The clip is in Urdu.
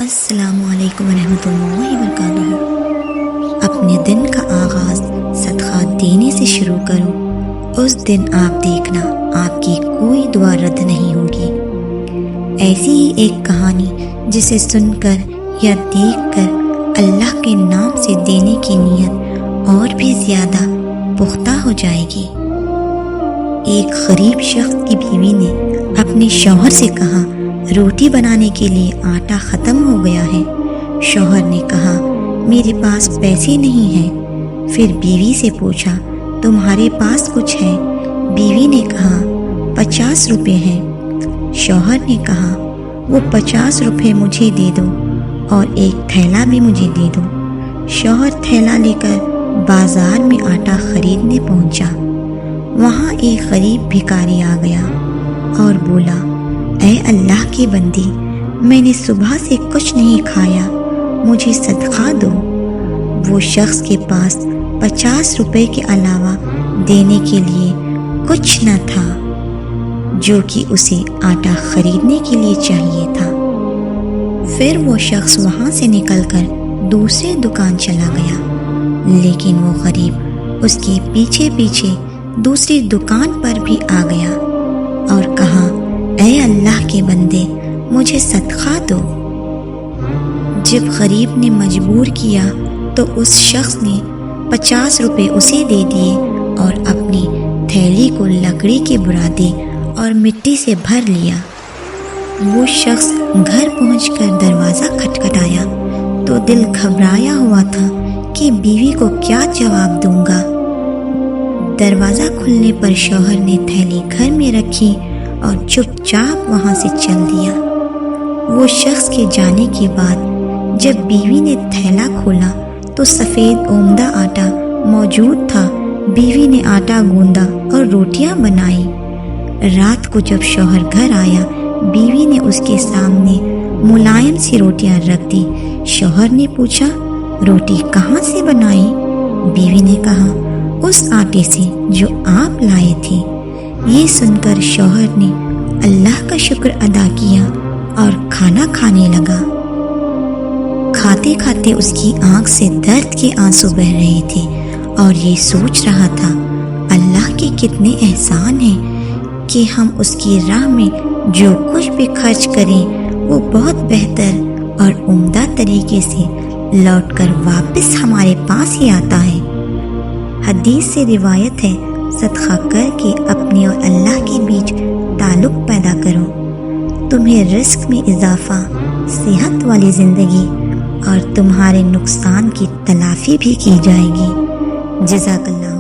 السلام علیکم ورحمۃ اللہ وبرکاتہ۔ اپنے دن کا آغاز صدقہ دینے سے شروع کرو، اس دن آپ دیکھنا آپ کی کوئی دعا رد نہیں ہوگی۔ ایسی ہی ایک کہانی جسے سن کر یا دیکھ کر اللہ کے نام سے دینے کی نیت اور بھی زیادہ پختہ ہو جائے گی۔ ایک غریب شخص کی بیوی نے اپنے شوہر سے کہا، روٹی بنانے کے لیے آٹا ختم ہو گیا ہے۔ شوہر نے کہا، میرے پاس پیسے نہیں ہیں۔ پھر بیوی سے پوچھا، تمہارے پاس کچھ ہے؟ بیوی نے کہا، 50 روپے ہیں۔ شوہر نے کہا، وہ 50 روپے مجھے دے دو اور ایک تھیلا بھی مجھے دے دو۔ شوہر تھیلا لے کر بازار میں آٹا خریدنے پہنچا۔ وہاں ایک غریب بھکاری آ گیا اور بولا، اے اللہ کی بندی، میں نے صبح سے کچھ نہیں کھایا، مجھے صدقہ دو۔ وہ شخص کے پاس 50 روپے کے علاوہ دینے کے لیے کچھ نہ تھا، جو کہ اسے آٹا خریدنے کے لیے چاہیے تھا۔ پھر وہ شخص وہاں سے نکل کر دوسرے دکان چلا گیا، لیکن وہ غریب اس کے پیچھے پیچھے دوسری دکان پر بھی آ گیا اور کہا، اے اللہ کے بندے، مجھے صدقہ دو۔ جب غریب نے مجبور کیا تو اس شخص نے 50 روپے اسے دے دیے اور اپنی تھیلی کو لکڑی کے برادے اور مٹی سے بھر لیا۔ وہ شخص گھر پہنچ کر دروازہ کھٹکھٹایا تو دل گھبرایا ہوا تھا کہ بیوی کو کیا جواب دوں گا۔ دروازہ کھلنے پر شوہر نے تھیلی گھر میں رکھی اور چپ چاپ وہاں سے چل دیا۔ وہ شخص کے جانے کے بعد جب بیوی نے تھیلا کھولا تو سفید عمدہ آٹا موجود تھا۔ بیوی نے آٹا گوندا اور روٹیاں بنائی۔ رات کو جب شوہر گھر آیا، بیوی نے اس کے سامنے ملائم سی روٹیاں رکھ دی۔ شوہر نے پوچھا، روٹی کہاں سے بنائی؟ بیوی نے کہا، اس آٹے سے جو آپ لائے تھے۔ یہ سن کر شوہر نے اللہ کا شکر ادا کیا اور کھانا کھانے لگا۔ کھاتے کھاتے اس کی آنکھ سے درد کے آنسو بہہ رہے تھے اور یہ سوچ رہا تھا، اللہ کے کتنے احسان ہیں کہ ہم اس کی راہ میں جو کچھ بھی خرچ کریں وہ بہت بہتر اور عمدہ طریقے سے لوٹ کر واپس ہمارے پاس ہی آتا ہے۔ حدیث سے روایت ہے، صدقہ کر کے اپنے اور اللہ کے بیچ تعلق پیدا کرو، تمہیں رزق میں اضافہ، صحت والی زندگی اور تمہارے نقصان کی تلافی بھی کی جائے گی۔ جزاک اللہ۔